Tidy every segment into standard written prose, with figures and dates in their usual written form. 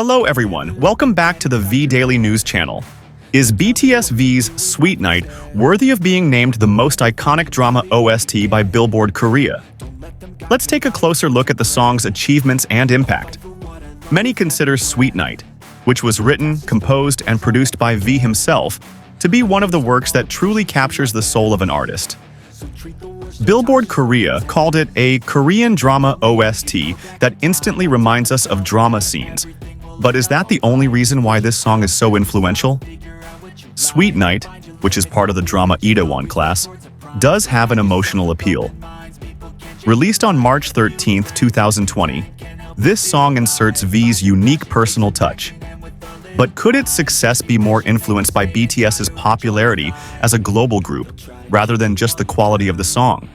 Hello everyone, welcome back to the V Daily News channel. Is BTS V's Sweet Night worthy of being named the most iconic drama OST by Billboard Korea? Let's take a closer look at the song's achievements and impact. Many consider Sweet Night, which was written, composed, and produced by V himself, to be one of the works that truly captures the soul of an artist. Billboard Korea called it a Korean drama OST that instantly reminds us of drama scenes. But is that the only reason why this song is so influential? Sweet Night, which is part of the drama Itaewon Class, does have an emotional appeal. Released on March 13, 2020, this song inserts V's unique personal touch. But could its success be more influenced by BTS's popularity as a global group, rather than just the quality of the song?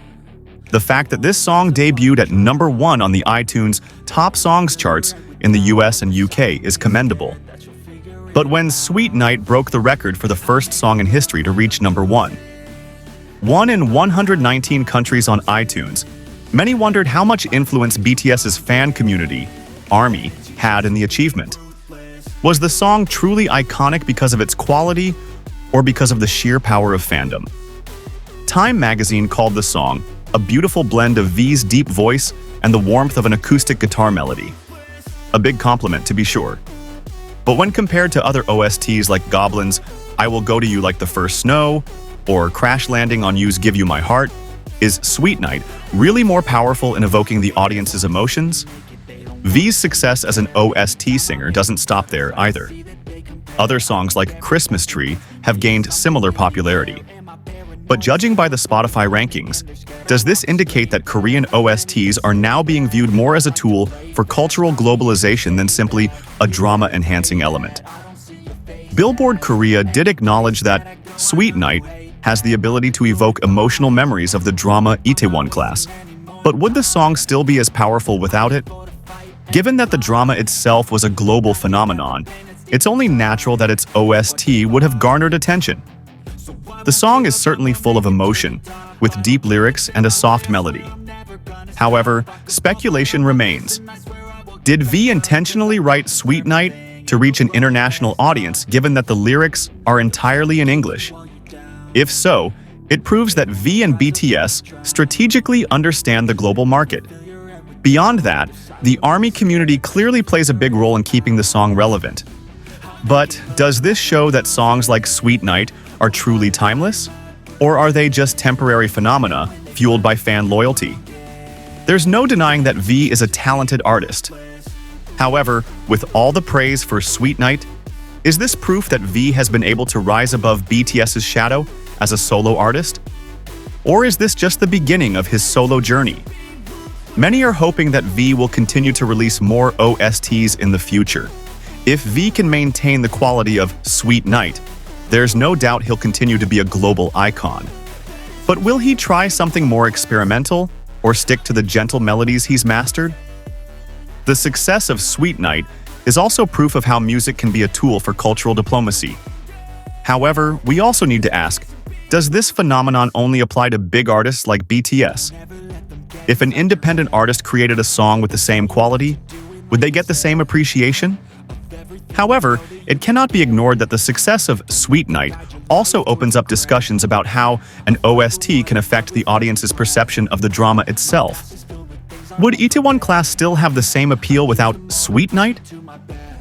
The fact that this song debuted at #1 on the iTunes Top Songs charts in the US and UK is commendable. But when Sweet Night broke the record for the first song in history to reach #1 in 119 countries on iTunes, many wondered how much influence BTS's fan community, ARMY, had in the achievement. Was the song truly iconic because of its quality, or because of the sheer power of fandom? Time magazine called the song a beautiful blend of V's deep voice and the warmth of an acoustic guitar melody. A big compliment, to be sure. But when compared to other OSTs like Goblin's I Will Go to You Like the First Snow, or Crash Landing on You's Give You My Heart, is Sweet Night really more powerful in evoking the audience's emotions? V's success as an OST singer doesn't stop there either. Other songs like Christmas Tree have gained similar popularity. But judging by the Spotify rankings, does this indicate that Korean OSTs are now being viewed more as a tool for cultural globalization than simply a drama-enhancing element? Billboard Korea did acknowledge that Sweet Night has the ability to evoke emotional memories of the drama Itaewon Class. But would the song still be as powerful without it? Given that the drama itself was a global phenomenon, it's only natural that its OST would have garnered attention. The song is certainly full of emotion, with deep lyrics and a soft melody. However, speculation remains. Did V intentionally write Sweet Night to reach an international audience given that the lyrics are entirely in English? If so, it proves that V and BTS strategically understand the global market. Beyond that, the ARMY community clearly plays a big role in keeping the song relevant. But does this show that songs like Sweet Night are truly timeless? Or are they just temporary phenomena fueled by fan loyalty? There's no denying that V is a talented artist. However, with all the praise for Sweet Night, is this proof that V has been able to rise above BTS's shadow as a solo artist? Or is this just the beginning of his solo journey? Many are hoping that V will continue to release more OSTs in the future. If V can maintain the quality of Sweet Night, there's no doubt he'll continue to be a global icon. But will he try something more experimental, or stick to the gentle melodies he's mastered? The success of Sweet Night is also proof of how music can be a tool for cultural diplomacy. However, we also need to ask, does this phenomenon only apply to big artists like BTS? If an independent artist created a song with the same quality, would they get the same appreciation? However, it cannot be ignored that the success of Sweet Night also opens up discussions about how an OST can affect the audience's perception of the drama itself. Would Itaewon Class still have the same appeal without Sweet Night?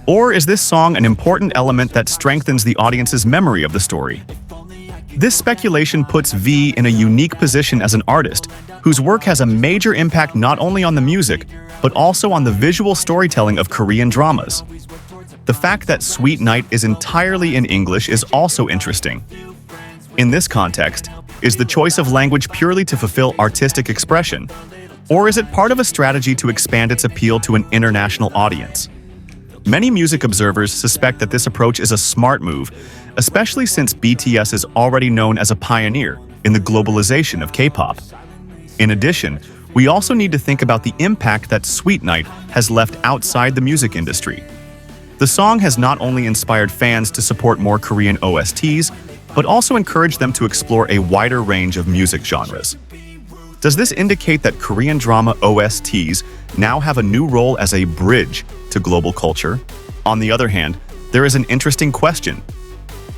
Or is this song an important element that strengthens the audience's memory of the story? This speculation puts V in a unique position as an artist whose work has a major impact not only on the music, but also on the visual storytelling of Korean dramas. The fact that Sweet Night is entirely in English is also interesting. In this context, is the choice of language purely to fulfill artistic expression, or is it part of a strategy to expand its appeal to an international audience? Many music observers suspect that this approach is a smart move, especially since BTS is already known as a pioneer in the globalization of K-pop. In addition, we also need to think about the impact that Sweet Night has left outside the music industry. The song has not only inspired fans to support more Korean OSTs, but also encouraged them to explore a wider range of music genres. Does this indicate that Korean drama OSTs now have a new role as a bridge to global culture? On the other hand, there is an interesting question.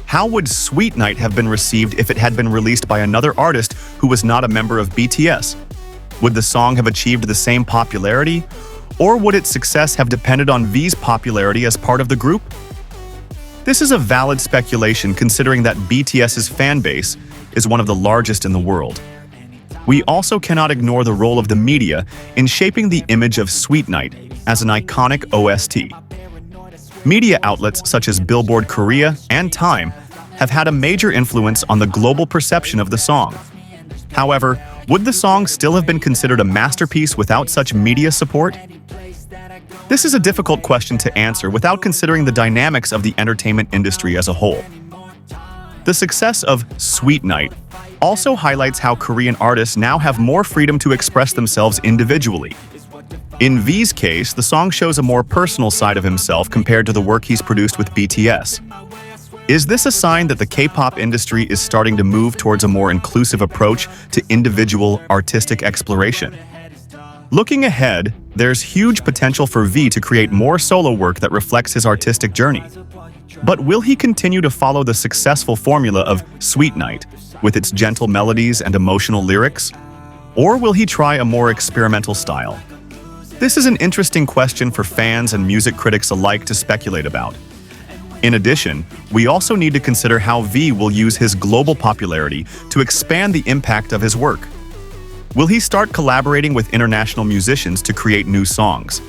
How would Sweet Night have been received if it had been released by another artist who was not a member of BTS? Would the song have achieved the same popularity, or would its success have depended on V's popularity as part of the group? This is a valid speculation considering that BTS's fan base is one of the largest in the world. We also cannot ignore the role of the media in shaping the image of Sweet Night as an iconic OST. Media outlets such as Billboard Korea and Time have had a major influence on the global perception of the song. However, would the song still have been considered a masterpiece without such media support? This is a difficult question to answer without considering the dynamics of the entertainment industry as a whole. The success of Sweet Night also highlights how Korean artists now have more freedom to express themselves individually. In V's case, the song shows a more personal side of himself compared to the work he's produced with BTS. Is this a sign that the K-pop industry is starting to move towards a more inclusive approach to individual artistic exploration? Looking ahead, there's huge potential for V to create more solo work that reflects his artistic journey. But will he continue to follow the successful formula of Sweet Night, with its gentle melodies and emotional lyrics? Or will he try a more experimental style? This is an interesting question for fans and music critics alike to speculate about. In addition, we also need to consider how V will use his global popularity to expand the impact of his work. Will he start collaborating with international musicians to create new songs?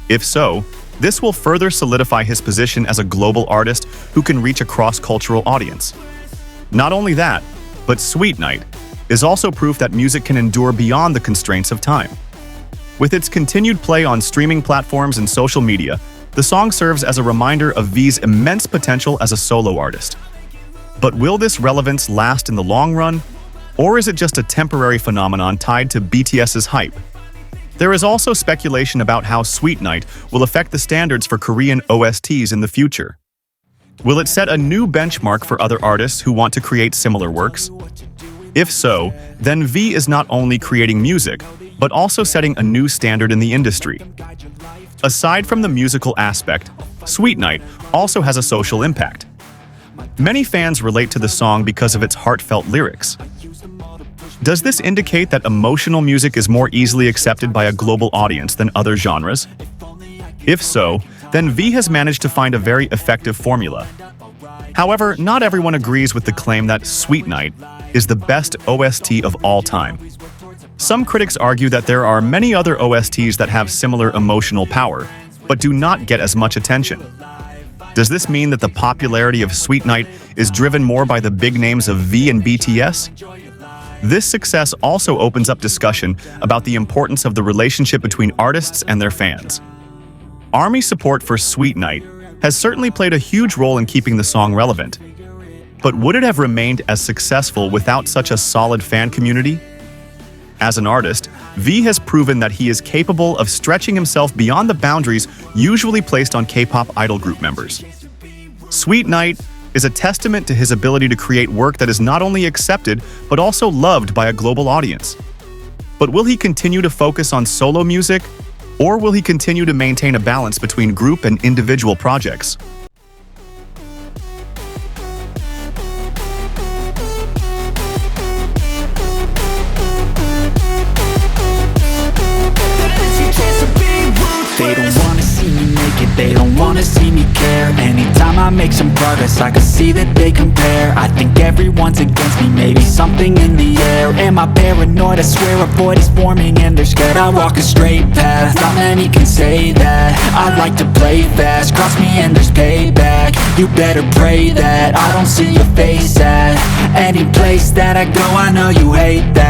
If so, this will further solidify his position as a global artist who can reach a cross-cultural audience. Not only that, but Sweet Night is also proof that music can endure beyond the constraints of time. With its continued play on streaming platforms and social media, the song serves as a reminder of V's immense potential as a solo artist. But will this relevance last in the long run? Or is it just a temporary phenomenon tied to BTS's hype? There is also speculation about how Sweet Night will affect the standards for Korean OSTs in the future. Will it set a new benchmark for other artists who want to create similar works? If so, then V is not only creating music, but also setting a new standard in the industry. Aside from the musical aspect, Sweet Night also has a social impact. Many fans relate to the song because of its heartfelt lyrics. Does this indicate that emotional music is more easily accepted by a global audience than other genres? If so, then V has managed to find a very effective formula. However, not everyone agrees with the claim that Sweet Night is the best OST of all time. Some critics argue that there are many other OSTs that have similar emotional power, but do not get as much attention. Does this mean that the popularity of Sweet Night is driven more by the big names of V and BTS? This success also opens up discussion about the importance of the relationship between artists and their fans. ARMY support for Sweet Night has certainly played a huge role in keeping the song relevant. But would it have remained as successful without such a solid fan community? As an artist, V has proven that he is capable of stretching himself beyond the boundaries usually placed on K-pop idol group members. Sweet Night is a testament to his ability to create work that is not only accepted, but also loved by a global audience. But will he continue to focus on solo music, or will he continue to maintain a balance between group and individual projects? They don't wanna see me naked, they don't wanna see me care. Anytime I make some progress, I can see that they compare. I think everyone's against me, maybe something in the air. Am I paranoid? I swear a void is forming and they're scared I walk a straight path. Not many can say that. I like to play fast, cross me and there's payback. You better pray that I don't see your face at any place that I go. I know you hate that.